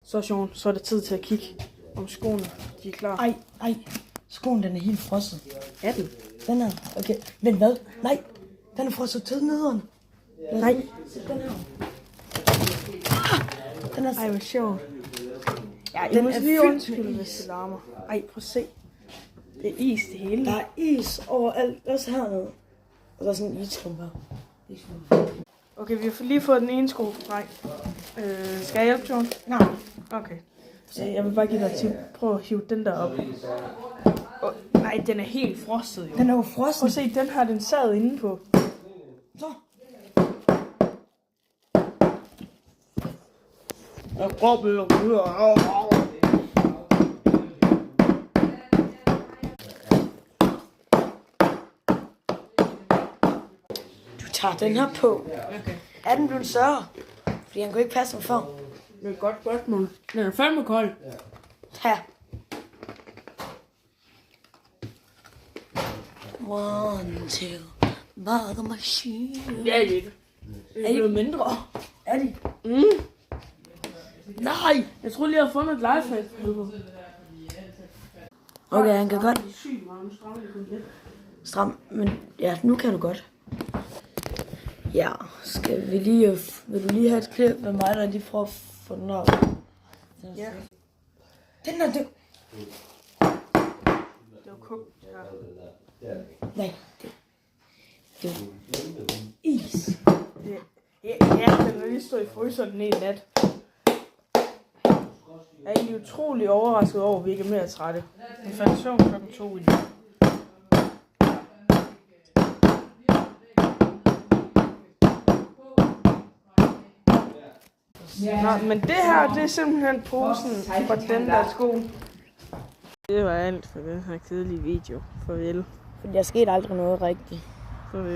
Så Sean, så er det tid til at kigge, om skoene de er klar. Ej. Skoen, den er helt frosset. Er den? Den er, okay. Men hvad? Nej, den er frosset til nederen. Nej. Den her. Den er... Ej, hvor sjovt. Ja, I Den må er lige fyldt undskylde, med hvis is. det larmer. Ej, prøv at se. Det er is det hele. Der er is overalt, også hernede. Og der er sådan en isklump her. Okay, vi har lige fået den ene sko. Nej. Skal jeg hjælpe, Sean? Nej. Okay. Så jeg vil bare give dig et tip. Prøv at hive den der op. Nej, den er helt frosset jo. Den er jo frossen. Prøv at se, den har den sad inde på. Så. Du tager den her på. Okay. Er den blevet større? Fordi han kunne ikke passe mig før. Det er et godt spørgsmål. Den er fandme kold. Her. One, two, bug machine. Det er det ikke. Det er blevet mindre. Er de? Nej! Jeg troede lige, jeg havde fundet et lifehack. Okay, han kan godt Det er sygt meget, nu strammer det kun lidt. stram, men ja, nu kan du godt. Ja, skal vi lige, vil du lige have et klip med mig, der lige prøver at få den op? Ja. Den er død. Det var kogt her. Nej, det er is. Ja, den er lige stået i fryseren den ene nat. Jeg er egentlig utrolig overrasket over, at vi ikke er mere trætte. Vi fandt søvn klokken 2 i nat. Nå, men det her, det er simpelthen posen fra den der sko. Det var alt for den her kedelige video. Farvel. For der skete aldrig noget rigtigt.